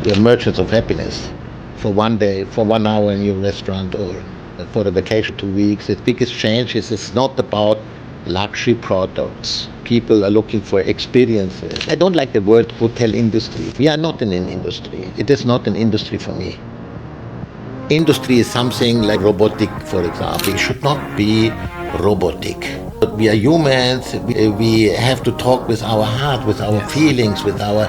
We're merchants of happiness. For one day, for 1 hour in your restaurant, or for the vacation 2 weeks, the biggest change is it's not about luxury products. People are looking for experiences. I don't like the word hotel industry. We are not in an industry. It is not an industry for me. Industry is something like robotic, for example. It should not be robotic. But we are humans. We have to talk with our heart, with our feelings, with our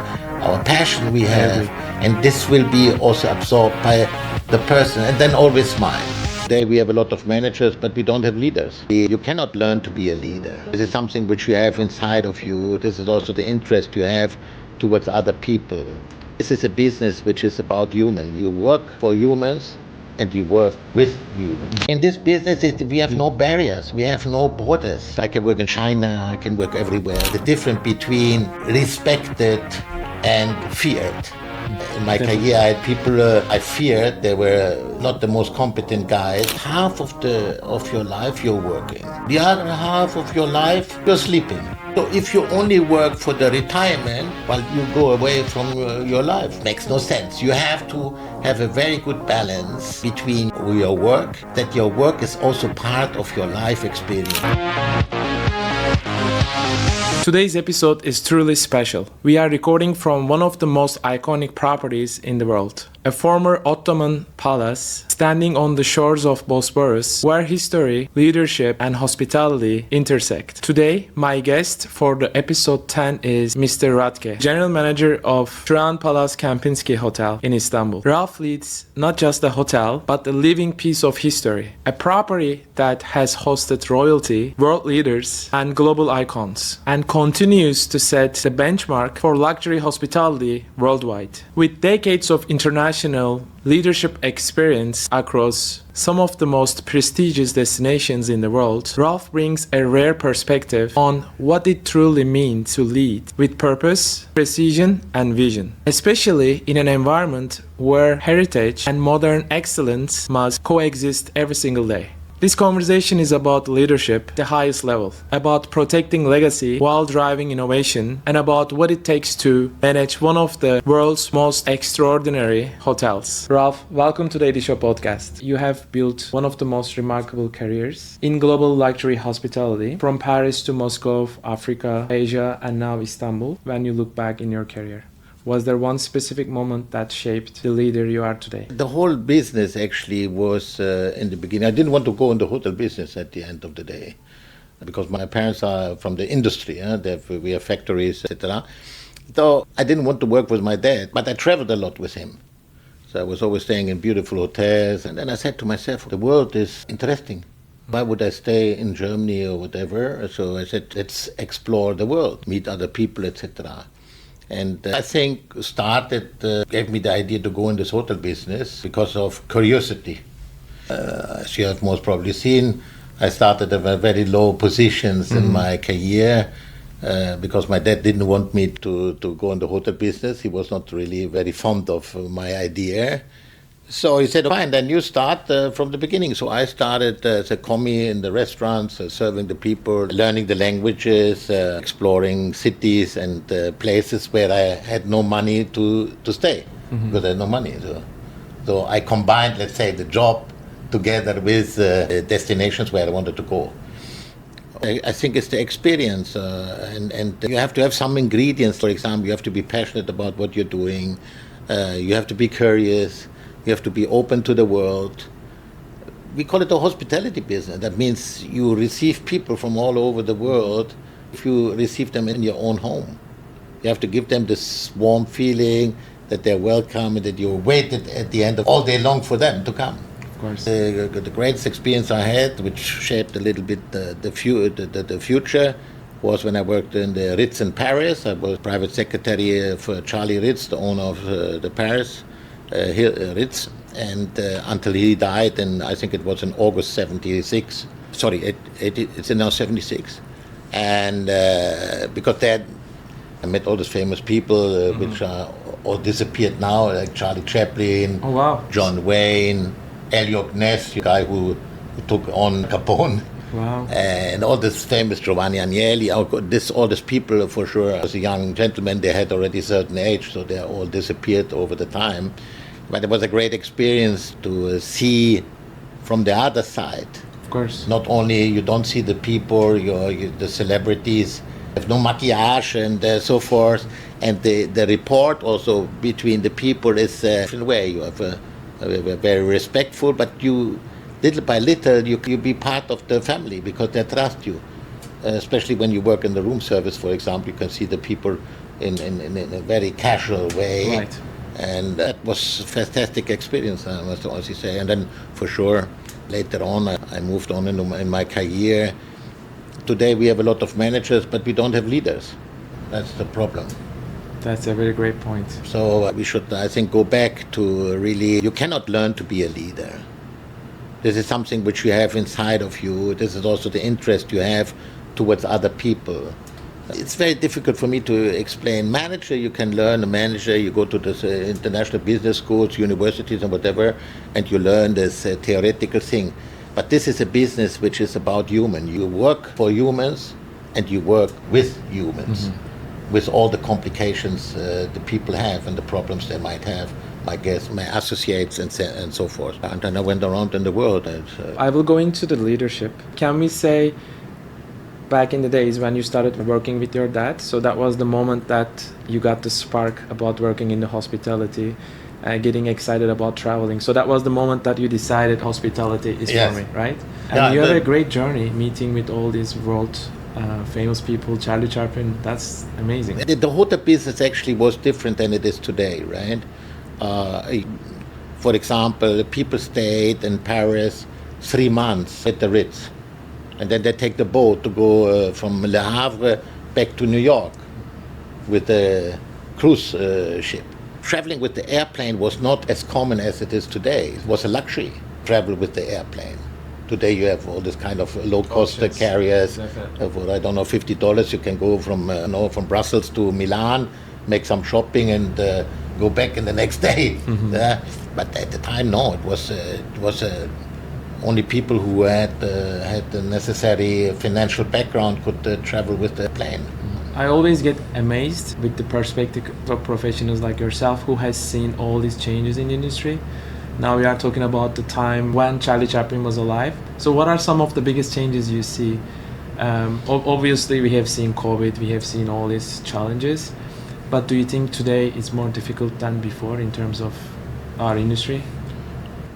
passion we have. And this will be also absorbed by the person. And then always smile. Today we have a lot of managers, but we don't have leaders. You cannot learn to be a leader. This is something which you have inside of you. This is also the interest you have towards other people. This is a business which is about humans. You work for humans and you work with humans. In this business, we have no barriers. We have no borders. I can work in China. I can work everywhere. The difference between respected and feared. In my career, I had people I feared. They were not the most competent guys. Half of your life you're working. The other half of your life you're sleeping. So if you only work for the retirement while you go away from your life, makes no sense. You have to have a very good balance between your work, that your work is also part of your life experience. Today's episode is truly special. We are recording from one of the most iconic properties in the world, a former Ottoman palace standing on the shores of Bosphorus, where history, leadership, and hospitality intersect. Today, my guest for the episode 10 is Mr. Radtke, General Manager of Çırağan Palace Kempinski Hotel in Istanbul. Ralph leads not just a hotel, but a living piece of history, a property that has hosted royalty, world leaders, and global icons, and continues to set the benchmark for luxury hospitality worldwide. With decades of international leadership experience across some of the most prestigious destinations in the world, Ralph brings a rare perspective on what it truly means to lead with purpose, precision, and vision, especially in an environment where heritage and modern excellence must coexist every single day. This conversation is about leadership at the highest level, about protecting legacy while driving innovation, and about what it takes to manage one of the world's most extraordinary hotels. Ralph, welcome to the Daily Show podcast. You have built one of the most remarkable careers in global luxury hospitality, from Paris to Moscow, Africa, Asia, and now Istanbul. When you look back in your career, was there one specific moment that shaped the leader you are today? The whole business actually was in the beginning. I didn't want to go in the hotel business at the end of the day because my parents are from the industry. We have factories, etc. So I didn't want to work with my dad, but I traveled a lot with him. So I was always staying in beautiful hotels. And then I said to myself, the world is interesting. Why would I stay in Germany or whatever? So I said, let's explore the world, meet other people, etc. And I think gave me the idea to go in this hotel business because of curiosity. As you have most probably seen, I started at very low positions in my career because my dad didn't want me to go in the hotel business. He was not really very fond of my idea. So he said, fine, then you start from the beginning. So I started as a commie in the restaurants, serving the people, learning the languages, exploring cities and places where I had no money to stay because I had no money. So I combined, let's say, the job together with destinations where I wanted to go. I think it's the experience and you have to have some ingredients. For example, you have to be passionate about what you're doing. You have to be curious. You have to be open to the world. We call it a hospitality business. That means you receive people from all over the world. If you receive them in your own home, you have to give them this warm feeling that they're welcome and that you waited at the end of all day long for them to come. Of course. The greatest experience I had, which shaped a little bit the future, was when I worked in the Ritz in Paris. I was private secretary for Charlie Ritz, the owner of the Paris Ritz, and until he died, and I think it was in August 76. Sorry, it's in now 76. And because that, I met all these famous people which are all disappeared now, like Charlie Chaplin, Oh wow, John Wayne, Elliot Ness, the guy who took on Capone. Wow. And all this famous Giovanni Agnelli, all these people for sure, as a young gentleman, they had already a certain age, so they all disappeared over the time. But it was a great experience to see from the other side. Of course. Not only you don't see the people, the celebrities, have no maquillage and so forth, and the report also between the people is a different way. You have a very respectful, but you little by little you be part of the family because they trust you. Especially when you work in the room service, for example, you can see the people in a very casual way. Right. And that was a fantastic experience, I must honestly say. And then for sure, later on, I moved on in my career. Today we have a lot of managers, but we don't have leaders. That's the problem. That's a very great point. So we should, I think, go back to really, you cannot learn to be a leader. This is something which you have inside of you. This is also the interest you have towards other people. It's very difficult for me to explain. Manager, you can learn a manager. You go to this international business schools, universities and whatever, and you learn this theoretical thing. But this is a business which is about human. You work for humans and you work with humans, with all the complications the people have and the problems they might have, my guests, my associates and so forth. And then I went around in the world. I will go into the leadership. Can we say back in the days when you started working with your dad, so that was the moment that you got the spark about working in the hospitality, getting excited about traveling. So that was the moment that you decided hospitality is for me, right? And Yeah, you had a great journey meeting with all these world famous people, Charlie Chaplin. That's amazing. The hotel business actually was different than it is today, right? For example, people stayed in Paris 3 months at the Ritz. And then they take the boat to go from Le Havre back to New York with the cruise ship. Traveling with the airplane was not as common as it is today. It was a luxury, travel with the airplane. Today you have all this kind of low-cost carriers. For, I don't know, $50 you can go from Brussels to Milan, make some shopping and go back in the next day. But at the time, no, it was only people who had the necessary financial background could travel with the plane. I always get amazed with the perspective of professionals like yourself who has seen all these changes in the industry. Now we are talking about the time when Charlie Chaplin was alive. So what are some of the biggest changes you see? Obviously we have seen COVID, we have seen all these challenges, but do you think today it's more difficult than before in terms of our industry?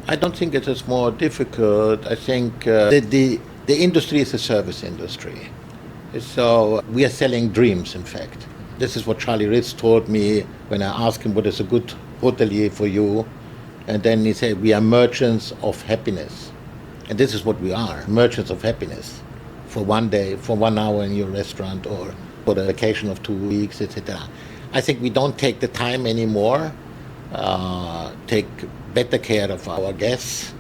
I don't think it is more difficult. I think the industry is a service industry. So we are selling dreams, in fact. This is what Charlie Ritz told me when I asked him what is a good hotelier for you. And then he said, we are merchants of happiness. And this is what we are, merchants of happiness. For one day, for 1 hour in your restaurant or for a vacation of 2 weeks, etc. I think we don't take the time anymore, take better care of our guests.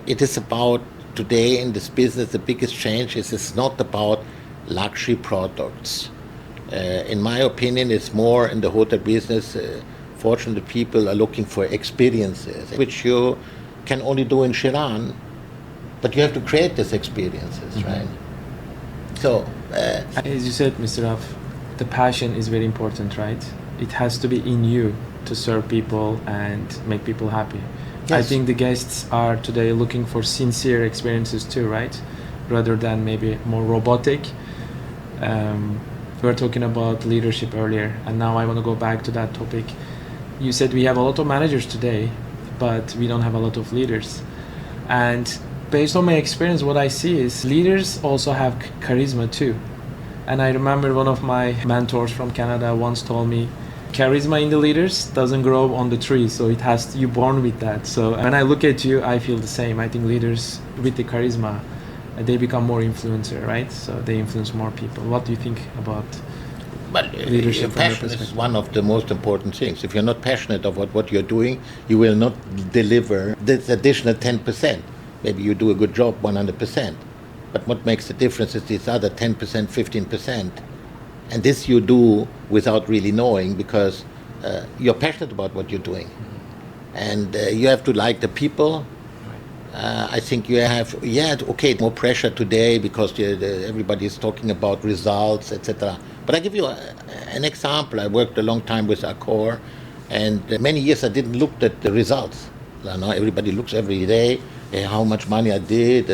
It is about, today in this business, the biggest change is it's not about luxury products. In my opinion, it's more in the hotel business, fortunate people are looking for experiences, which you can only do in Çırağan, but you have to create these experiences, right? So, as you said, Mr. Ralph, the passion is very important, right? It has to be in you to serve people and make people happy. Yes. I think the guests are today looking for sincere experiences too, right? Rather than maybe more robotic. We were talking about leadership earlier, and now I want to go back to that topic. You said we have a lot of managers today, but we don't have a lot of leaders. And based on my experience, what I see is leaders also have charisma too. And I remember one of my mentors from Canada once told me, charisma in the leaders doesn't grow on the tree, so it has to, you're born with that. So when I look at you, I feel the same. I think leaders with the charisma, they become more influencer, right? So they influence more people. What do you think about leadership from your passion perspective? is one of the most important things. If you're not passionate about what you're doing, you will not deliver this additional 10%. Maybe you do a good job 100%. But what makes the difference is this other 10%, 15%. And this you do without really knowing because you're passionate about what you're doing. And you have to like the people. I think you have, more pressure today because everybody is talking about results, etc. But I give you an example. I worked a long time with Accor, and many years I didn't look at the results. Now everybody looks every day how much money I did.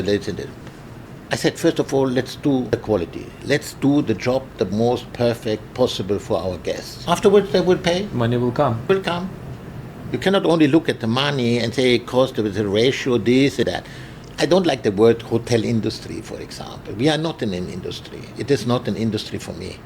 I said, first of all, let's do the quality. Let's do the job the most perfect possible for our guests. Afterwards, they will pay. Money will come. Will come. You cannot only look at the money and say cost with the ratio, this and that. I don't like the word hotel industry, for example. We are not in an industry. It is not an industry for me.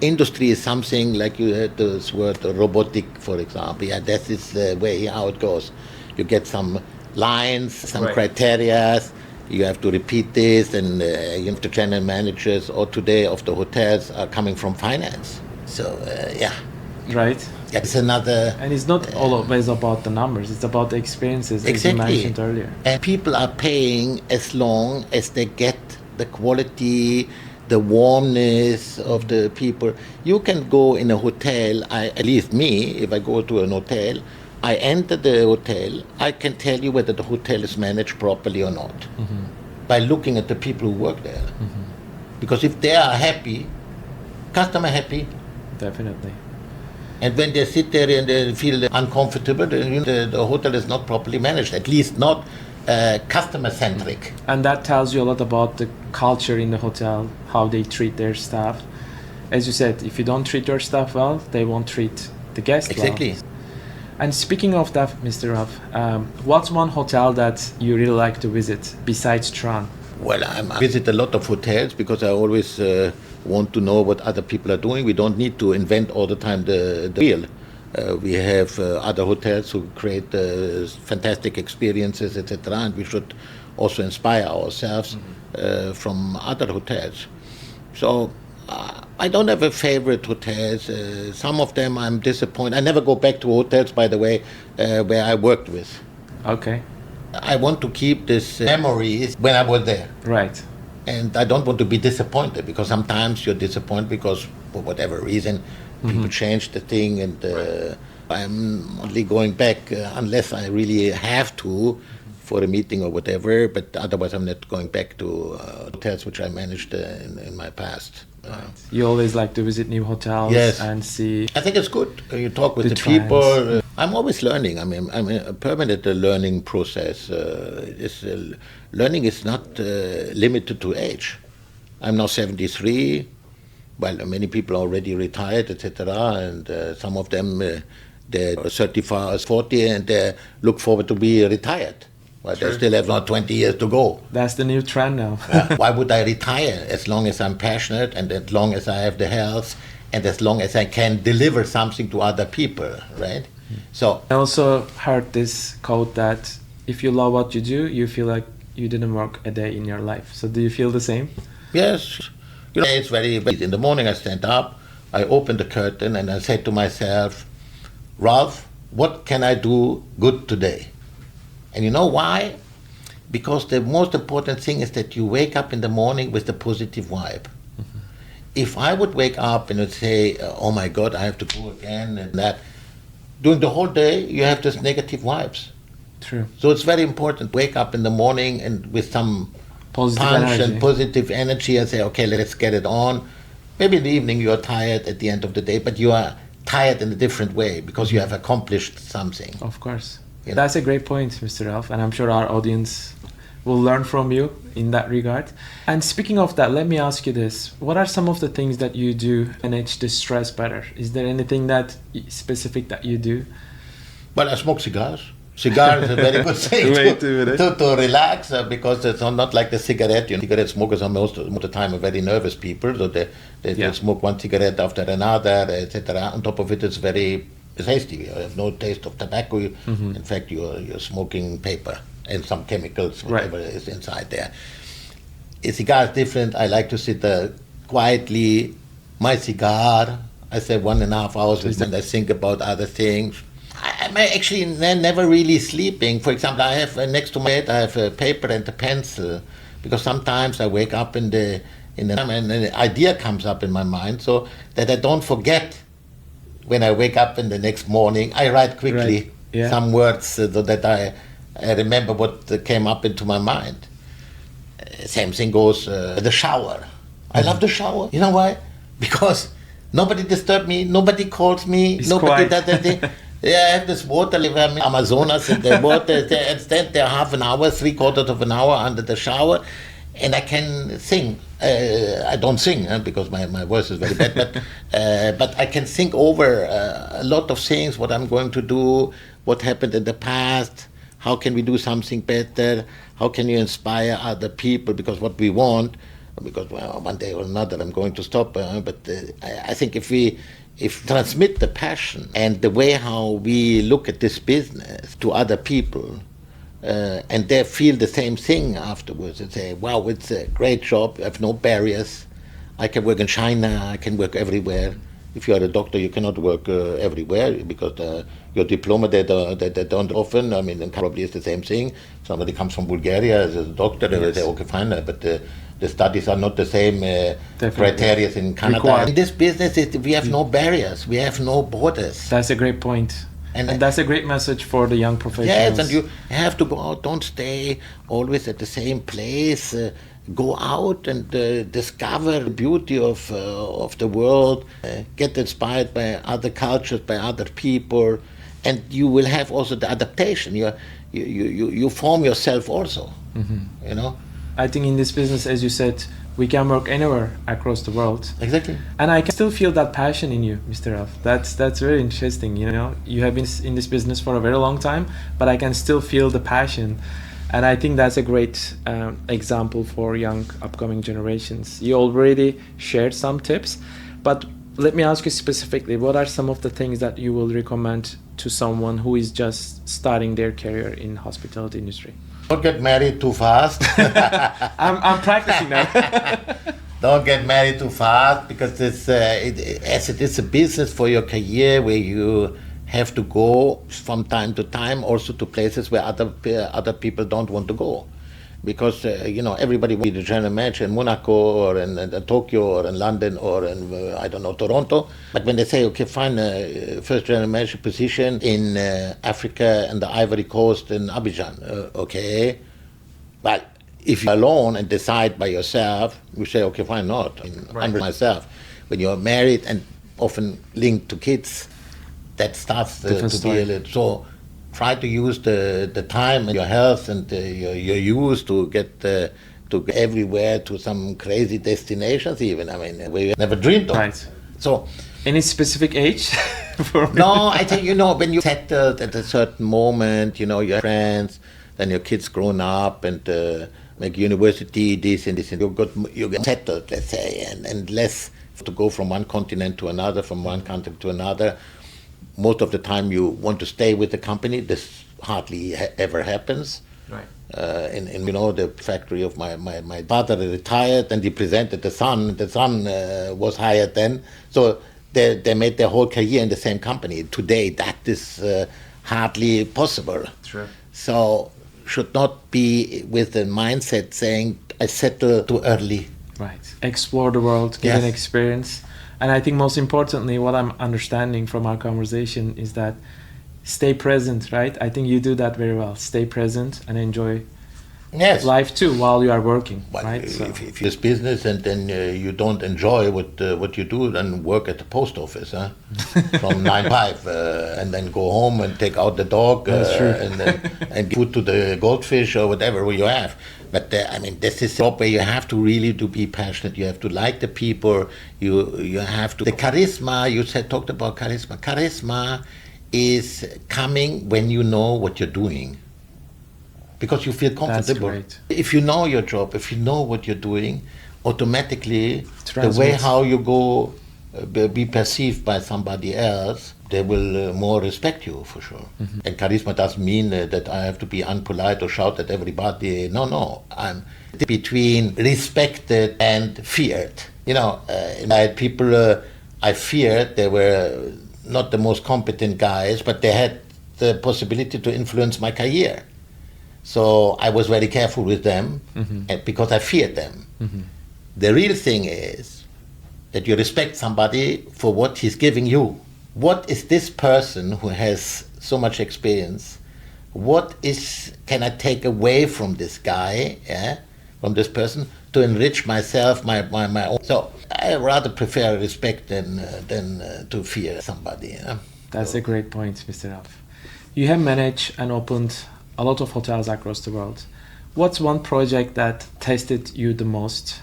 Industry is something like you had this word robotic, for example. Yeah, that is the way how it goes. You get some lines, some criteria. You have to repeat this, and you have the general managers or today of the hotels are coming from finance. So, Right. Yeah, it's another... And it's not always about the numbers. It's about the experiences, exactly. As you mentioned earlier. And people are paying as long as they get the quality, the warmness of the people. You can go in a hotel, at least me, if I go to an hotel, I enter the hotel, I can tell you whether the hotel is managed properly or not by looking at the people who work there. Because if they are happy, customer happy. Definitely. And when they sit there and they feel uncomfortable, then the hotel is not properly managed, at least not customer-centric. And that tells you a lot about the culture in the hotel, how they treat their staff. As you said, if you don't treat your staff well, they won't treat the guests exactly. well. And speaking of that, Mr. Ralph, what's one hotel that you really like to visit besides Çırağan? Well, I visit a lot of hotels because I always want to know what other people are doing. We don't need to invent all the time the wheel. We have other hotels who create fantastic experiences, etc. And we should also inspire ourselves from other hotels. So I don't have a favorite hotels. Some of them I'm disappointed. I never go back to hotels, by the way, where I worked with. Okay. I want to keep these memories when I was there. Right. And I don't want to be disappointed, because sometimes you're disappointed because for whatever reason people change the thing, and I'm only going back unless I really have to for a meeting or whatever, but otherwise I'm not going back to hotels which I managed in my past. You always like to visit new hotels and see... I think it's good. You talk with the people. I'm always learning. I'm a permanent learning process. Learning is not limited to age. I'm now 73. Well, many people are already retired, etc. And some of them, they're 35, 40, and they look forward to be retired. Well, they still have not 20 years to go. That's the new trend now. Why would I retire? As long as I'm passionate, and as long as I have the health, and as long as I can deliver something to other people, right? So I also heard this quote that if you love what you do, you feel like you didn't work a day in your life. So do you feel the same? Yes. It's very easy. In the morning I stand up, I open the curtain, and I say to myself, Ralph, what can I do good today? And you know why? Because the most important thing is that you wake up in the morning with the positive vibe. If I would wake up and would say, oh my God, I have to go again, and that, during the whole day you have these negative vibes. True. So it's very important to wake up in the morning and with some positive punch energy. And positive energy, and say, okay, let's get it on. Maybe in the evening you are tired at the end of the day, but you are tired in a different way because you have accomplished something. Of course. That's a great point, Mr. Ralph, and I'm sure our audience will learn from you in that regard. And speaking of that, let me ask you this. What are some of the things that you do to manage the stress better? Is there anything that specific that you do? Well, I smoke cigars. Cigar is a very good thing to relax, because it's not like the cigarette. Cigarette smokers are most of the time very nervous people, so they smoke one cigarette after another, etc. On top of it, it's very tasty. You have no taste of tobacco. In fact, you're smoking paper and some chemicals, whatever is inside there. A cigar is different. I like to sit quietly, my cigar. I say 1.5 hours, and I think about other things. I'm actually never really sleeping. For example, I have next to my bed, I have a paper and a pencil, because sometimes I wake up in the time and an idea comes up in my mind, so that I don't forget. When I wake up in the next morning, I write quickly some words so that I I remember what came up into my mind. Same thing goes the shower. I love the shower. You know why? Because nobody disturbs me, nobody calls me, It's nobody quiet. does anything. Yeah, I have this water, I'm in Amazonas, and the water, I stand there half an hour, 3/4 of an hour under the shower, and I can sing. I don't sing because my voice is very bad, but I can think over a lot of things, what I'm going to do, what happened in the past, how can we do something better, how can you inspire other people, because what we want, because well, one day or another I'm going to stop, but I think if we transmit the passion and the way how we look at this business to other people, and they feel the same thing afterwards and say, wow, it's a great job, I have no barriers, I can work in China, I can work everywhere. If you are a doctor, you cannot work everywhere because your diploma they don't often. I mean, probably it's the same thing. Somebody comes from Bulgaria as a doctor, they will say, okay, fine, but the studies are not the same criteria in Canada. Required. In this business, we have no barriers, we have no borders. That's a great point. And that's a great message for the young professionals. Yes, and you have to go out. Don't stay always at the same place. Go out and discover the beauty of the world. Get inspired by other cultures, by other people, and you will have also the adaptation. You form yourself also. Mm-hmm. You know. I think in this business, as you said, we can work anywhere across the world. Exactly. And I can still feel that passion in you, Mr. Ralph. That's very interesting. You know, you have been in this business for a very long time, but I can still feel the passion. And I think that's a great example for young upcoming generations. You already shared some tips, but let me ask you specifically, what are some of the things that you will recommend to someone who is just starting their career in hospitality industry? Don't get married too fast. I'm practicing now. Don't get married too fast because as it is a business for your career where you have to go from time to time also to places where other people don't want to go. Because, everybody wants to be the general manager in Monaco or in Tokyo or in London or in, Toronto. But when they say, okay, fine, first general manager position in Africa and the Ivory Coast in Abidjan, okay. Well, if you're alone and decide by yourself, you say, okay, fine, not. I'm myself. When you're married and often linked to kids, that starts to be a little... So try to use the time and your health and your youth to get to everywhere, to some crazy destinations even. I mean, we never dreamed of. Right. So, any specific age? No, I think, when you settled at a certain moment, your friends, then your kids grown up and make university, this and this, and you get settled, let's say, and less to go from one continent to another, from one country to another. Most of the time you want to stay with the company. This hardly ever happens. Right. In the factory of my father retired and he presented the son. The son was hired then. So they made their whole career in the same company. Today that is hardly possible. True. So should not be with the mindset saying I settle too early. Right. Explore the world, get an experience. And I think most importantly, what I'm understanding from our conversation is that stay present, right? I think you do that very well. Stay present and enjoy life too while you are working, right? If it's business and then you don't enjoy what you do, then work at the post office, from 9 to 5, and then go home and take out the dog and put to the goldfish or whatever you have. But this is a job where you have to really be passionate. You have to like the people. You have to. The charisma, talked about charisma. Charisma is coming when you know what you're doing. Because you feel comfortable. That's great. If you know your job, if you know what you're doing, automatically the way how you go be perceived by somebody else, they will more respect you for sure. Mm-hmm. And charisma doesn't mean that I have to be unpolite or shout at everybody. No. I'm between respected and feared. People I feared, they were not the most competent guys, but they had the possibility to influence my career. So I was very careful with them because I feared them. Mm-hmm. The real thing is that you respect somebody for what he's giving you. What is this person who has so much experience, can I take away from this guy, from this person, to enrich myself, my own. So I rather prefer respect than to fear somebody. That's a great point, Mr. Ralph. You have managed and opened a lot of hotels across the world. What's one project that tested you the most?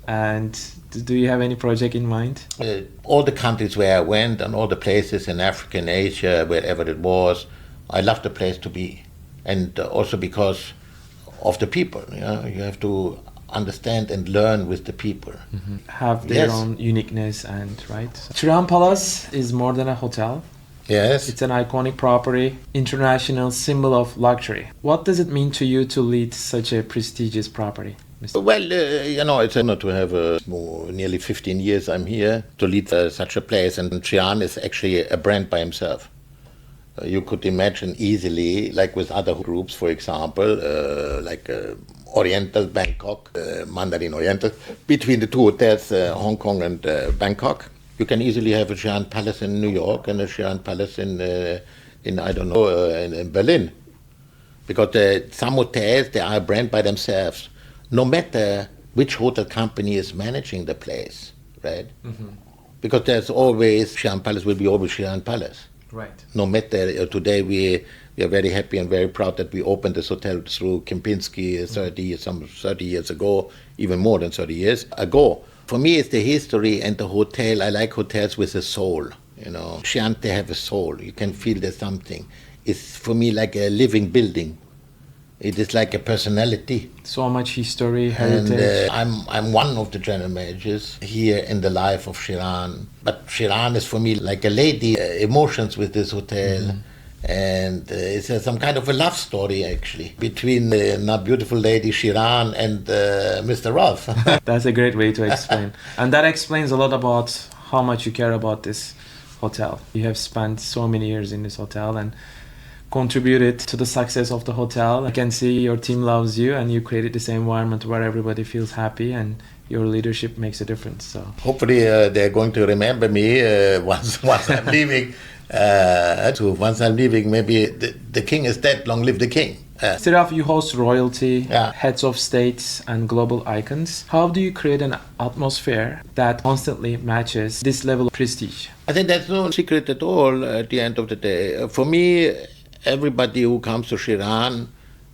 And do you have any project in mind? All the countries where I went and all the places in Africa and Asia, wherever it was, I loved the place to be. And also because of the people. You have to understand and learn with the people. Mm-hmm. Have their own uniqueness right? Çırağan Palace is more than a hotel. Yes. It's an iconic property, international symbol of luxury. What does it mean to you to lead such a prestigious property? Well, it's an honor to have nearly 15 years I'm here to lead such a place. And Çırağan is actually a brand by himself. You could imagine easily, like with other groups, for example, like Oriental, Bangkok, Mandarin Oriental, between the two hotels, Hong Kong and Bangkok. You can easily have a Çırağan Palace in New York and a Çırağan Palace in Berlin. Because some hotels, they are a brand by themselves, no matter which hotel company is managing the place, right? Mm-hmm. Because there's always, Çırağan Palace will be always Çırağan Palace. Right. No matter, today we are very happy and very proud that we opened this hotel through Kempinski 30 years ago, even more than 30 years ago. For me, it's the history and the hotel. I like hotels with a soul, Çırağan, they have a soul. You can feel there's something. It's, for me, like a living building. It is like a personality. So much history, heritage. And I'm one of the general managers here in the life of Çırağan. But Çırağan is for me like a lady, emotions with this hotel. Mm-hmm. And it's some kind of a love story, actually, between the beautiful lady Çırağan and Mr. Ralph. That's a great way to explain. And that explains a lot about how much you care about this hotel. You have spent so many years in this hotel and contributed to the success of the hotel. I can see your team loves you and you created this environment where everybody feels happy and your leadership makes a difference. So hopefully they're going to remember me once I'm leaving. Once I'm leaving, maybe the king is dead, long live the king. Mr. Ralph, you host royalty, heads of states and global icons. How do you create an atmosphere that constantly matches this level of prestige? I think that's no secret at all at the end of the day. For me, everybody who comes to Çırağan,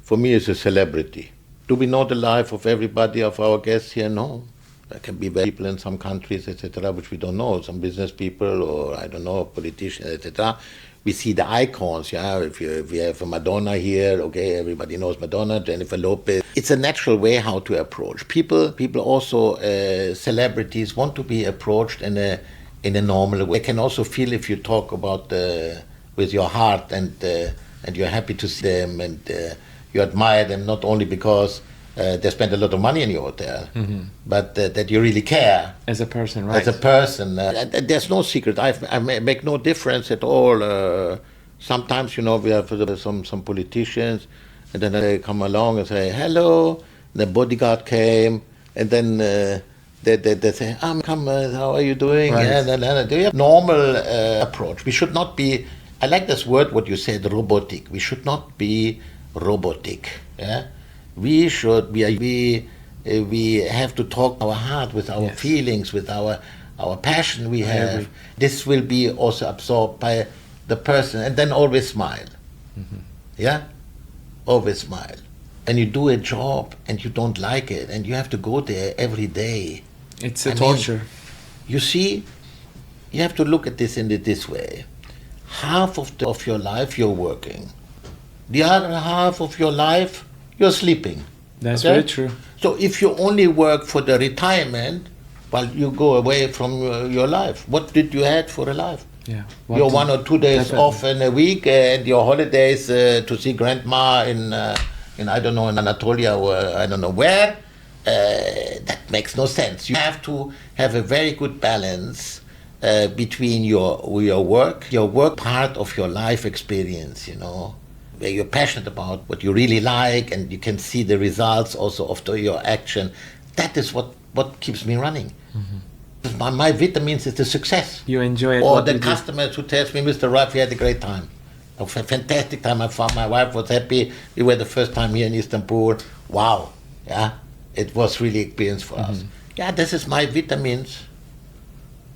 for me, is a celebrity. Do we know the life of everybody of our guests here? No. There can be people in some countries, etc., which we don't know. Some business people, or I don't know, politicians, etc. We see the icons. If we have a Madonna here, okay, everybody knows Madonna, Jennifer Lopez. It's a natural way how to approach people. People also, celebrities, want to be approached in a normal way. They can also feel if you talk about with your heart and you're happy to see them and you admire them not only because they spend a lot of money in your hotel, mm-hmm. but that you really care. As a person, right? As a person. There's no secret. I make no difference at all. Sometimes, we have some politicians, and then they come along and say, hello, the bodyguard came, and then they say, come, how are you doing? Right. And we have normal approach. We should not be, I like this word, what you said, robotic. We should not be robotic. Yeah? We have to talk our heart with our feelings, with our passion we have. This will be also absorbed by the person, and then always smile. Mm-hmm. Yeah? Always smile. And you do a job and you don't like it, and you have to go there every day. It's a torture. You see, you have to look at this in this way. Half of your life you're working. The other half of your life you're sleeping. That's very true. So if you only work for the retirement, well, you go away from your life. What did you have for a life? Yeah. Your 1 or 2 days off in a week and your holidays to see grandma in I don't know, in Anatolia or I don't know where. That makes no sense. You have to have a very good balance between your work part of your life experience, where you're passionate about what you really like and you can see the results also of your action. That is what keeps me running. Mm-hmm. My vitamins is the success. You enjoy it. Or the customers who tells me, Mr. Ralph, we had a great time. A fantastic time. My wife was happy. We were the first time here in Istanbul. Wow, yeah, it was really experience for us. Yeah, this is my vitamins.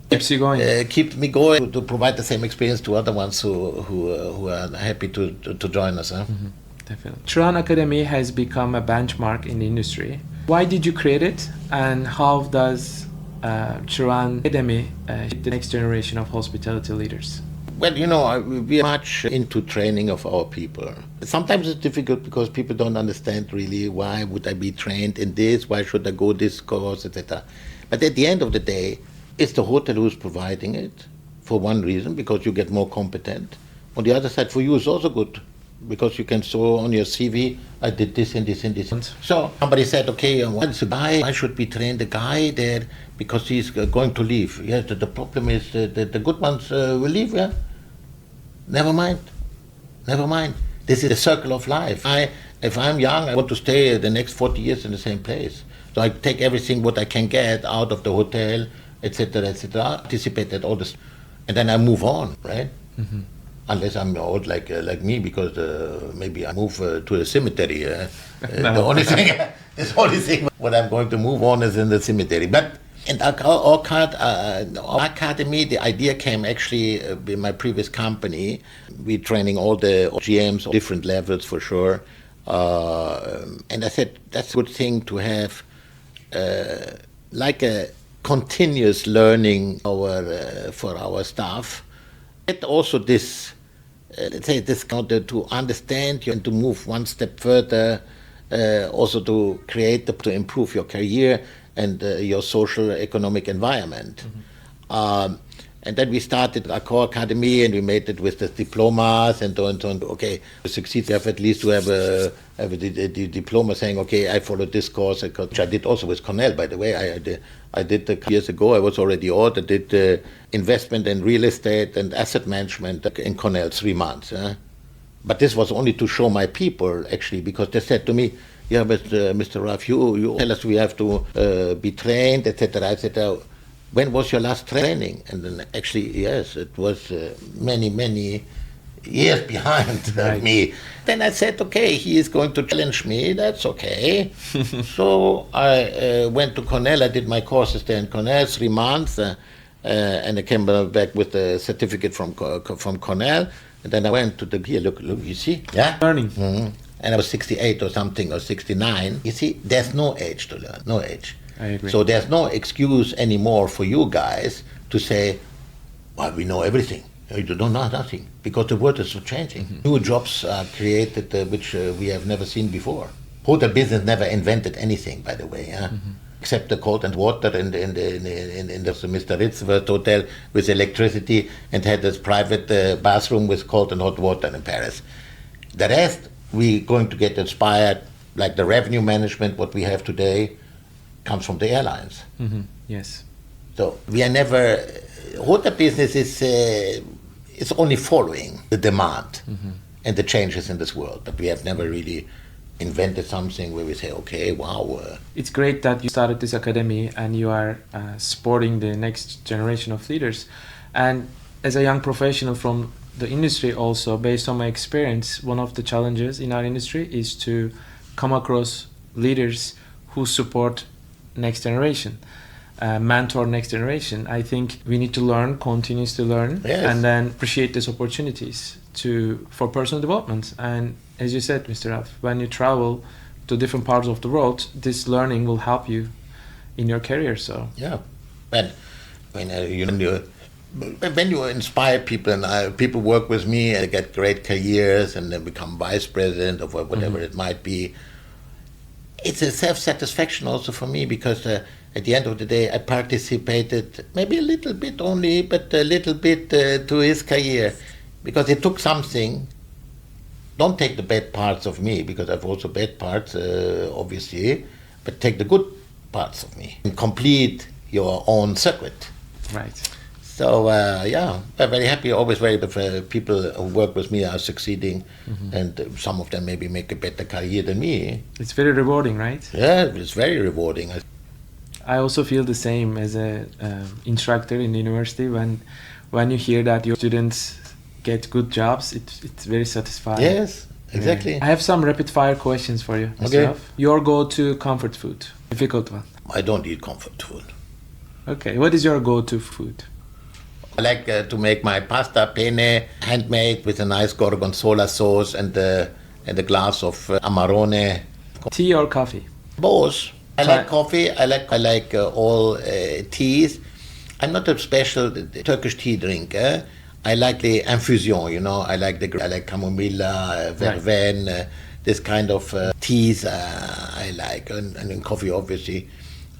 Keeps you going. Keeps me going to provide the same experience to other ones who are happy to join us. Huh? Definitely. Çırağan Academy has become a benchmark in the industry. Why did you create it, and how does Çırağan Academy the next generation of hospitality leaders? Well, we are much into training of our people. Sometimes it's difficult because people don't understand really why would I be trained in this, why should I go this course, etc. But at the end of the day, it's the hotel who's providing it for one reason, because you get more competent. On the other side, for you, it's also good because you can show on your CV, I did this and this and this. So somebody said, okay, what's the guy? I should be trained the guy there because he's going to leave. Yes, the problem is the good ones will leave, yeah? Never mind. This is the circle of life. If I'm young, I want to stay the next 40 years in the same place. So I take everything what I can get out of the hotel, etc., anticipate that all this, and then I move on, right? Unless I'm old like me, because maybe I move to a cemetery. The only thing what I'm going to move on is in the cemetery. But in our academy, the idea came actually in my previous company. We're training all the GMs, different levels for sure. And I said, that's a good thing to have like a continuous learning for our staff. And also this, let's say, this to understand you and to move one step further, also to create, to improve your career and your social economic environment. And then we started our core academy, and we made it with the diplomas and so on. Okay, to succeed, you have at least to have the diploma saying, okay, I followed this course, which I did also with Cornell, by the way. I did years ago. I was already out. I did investment in real estate and asset management in Cornell, 3 months. But this was only to show my people, actually, because they said to me, yeah, but Mr. Ralph, you tell us we have to be trained, etc., etc. When was your last training? And then actually, yes, it was many years behind me. Then I said, okay, he is going to challenge me, that's okay. So I went to Cornell, I did my courses there in Cornell, 3 months, and I came back with a certificate from Cornell. And then I went to here, look, you see? Yeah? Learning. And I was 68 or something, or 69. You see, there's no age to learn, no age. I agree. So there's no excuse anymore for you guys to say, well, we know everything. You don't know nothing, because the world is so changing. New jobs are created which we have never seen before. Hotel business never invented anything, by the way, except the cold and water in the Mr. Ritz hotel with electricity, and had this private bathroom with cold and hot water in Paris. The rest, we're going to get inspired, like the revenue management, what we have today, comes from the airlines. Yes. So we are never, hotel business is only following the demand and the changes in this world, but we have never really invented something where we say, okay, wow. It's great that you started this academy and you are supporting the next generation of leaders. And as a young professional from the industry also, based on my experience, one of the challenges in our industry is to come across leaders who support next generation, mentor next generation. I think we need to learn, continuously learn, and then appreciate these opportunities for personal development. And as you said, Mr. Ralph, when you travel to different parts of the world, this learning will help you in your career. So yeah, but when you inspire people, and people work with me and get great careers and then become vice president or whatever it might be, it's a self-satisfaction also for me, because at the end of the day, I participated maybe a little bit only, but a little bit to his career, because it took something. Don't take the bad parts of me, because I've also bad parts, obviously, but take the good parts of me and complete your own circuit. Right. So yeah, I'm very happy, always very if people who work with me are succeeding, and some of them maybe make a better career than me. It's very rewarding, right? Yeah, it's very rewarding. I also feel the same as a instructor in the university when you hear that your students get good jobs, it's very satisfying. Yes, exactly. I have some rapid fire questions for you, Mr. Okay. Ralph. Your go-to comfort food? Difficult one. I don't eat comfort food. Okay, what is your go-to food? I like to make my pasta penne handmade with a nice gorgonzola sauce and a glass of Amarone. Tea or coffee? Both. I Try- like coffee. I like all teas. I'm not a special Turkish tea drinker. I like the infusion. I like chamomilla, verveine, this kind of teas. I like, and in coffee, obviously,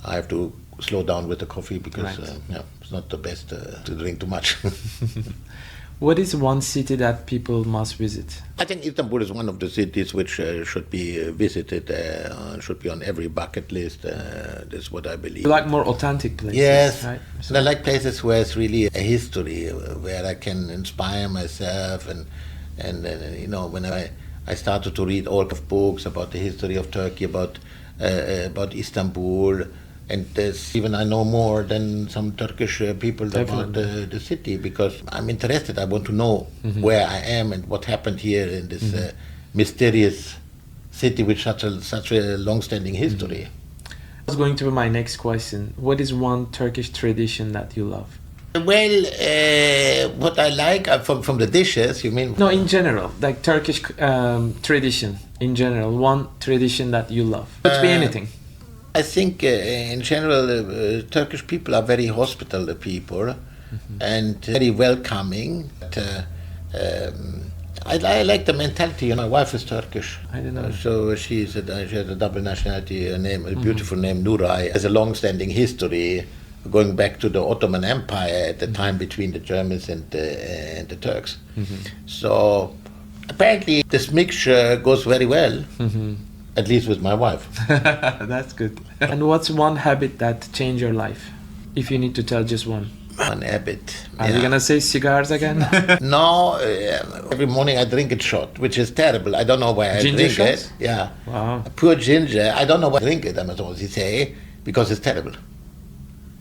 I have to slow down with the coffee because Right. it's not the best to drink too much. What is one city that people must visit? I think Istanbul is one of the cities which should be visited, should be on every bucket list. That's what I believe. You like more authentic places, Yes, right? and I like places where it's really a history, where I can inspire myself, and when I started to read all of books about the history of Turkey, about Istanbul. And there's even I know more than some Turkish people about the city because I'm interested. I want to know where I am and what happened here in this mysterious city with such a long-standing history. That's going to be my next question. What is one Turkish tradition that you love? Well, what I like from the dishes, you mean? No, in general, like Turkish tradition in general. One tradition that you love. Could be anything. I think in general Turkish people are very hospitable people and very welcoming. I like the mentality. My wife is Turkish. I don't know. So she has a double nationality, a beautiful name, Nuray. Has a long-standing history going back to the Ottoman Empire at the time between the Germans and the Turks. So apparently this mixture goes very well. At least with my wife. That's good. And what's one habit that changed your life? If you need to tell just one. One habit. Are you gonna say cigars again? No, every morning I drink a shot, which is terrible. I don't know why I Ginger drink shots? it. Yeah. Wow. Pure ginger. I don't know why I drink it, I must also say, because it's terrible.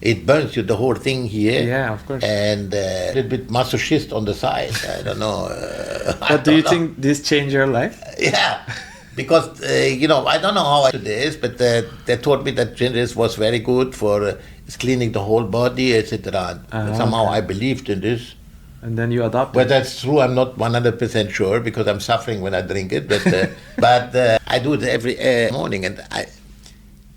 It burns you the whole thing here. Yeah, of course. And a little bit masochist on the side. I don't know. But do you think this changed your life? Yeah. Because, I don't know how I do this, but they told me that ginger was very good for cleaning the whole body, etc. Somehow I believed in this. And then you adopted. Whether that's true, I'm not 100% sure because I'm suffering when I drink it. But I do it every morning, and I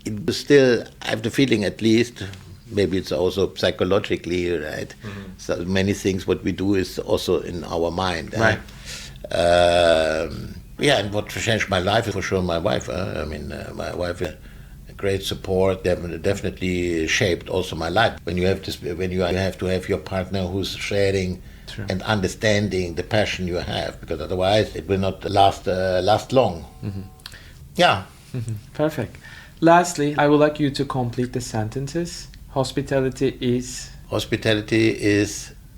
have the feeling, at least, maybe it's also psychologically, right? So many things what we do is also in our mind. Right. And what changed my life is for sure my wife. My wife is a great support. Definitely shaped also my life. When you have to have your partner who's sharing and understanding the passion you have, because otherwise it will not last long. Yeah. Perfect. Lastly, I would like you to complete the sentences. Hospitality is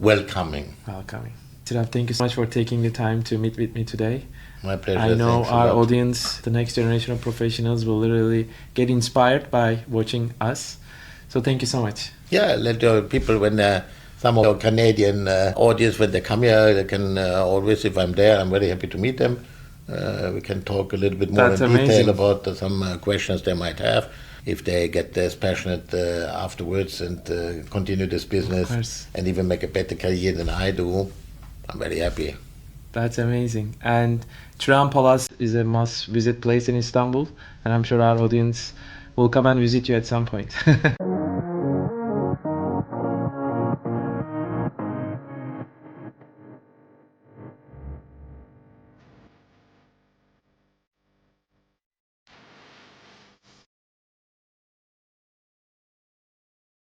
welcoming. welcoming. Tiraf, thank you so much for taking the time to meet with me today. My pleasure. I know Thanks a our lot. audience, the next generation of professionals, will literally get inspired by watching us. So thank you so much. Yeah, let your people, when some of your Canadian audience, when they come here, they can always, if I'm there, I'm very happy to meet them. We can talk a little bit more That's in detail amazing. about some questions they might have. If they get as passionate afterwards and continue this business course. and even make a better career than I do, I'm very happy. That's amazing. And Çırağan Palace is a must-visit place in Istanbul, and I'm sure our audience will come and visit you at some point.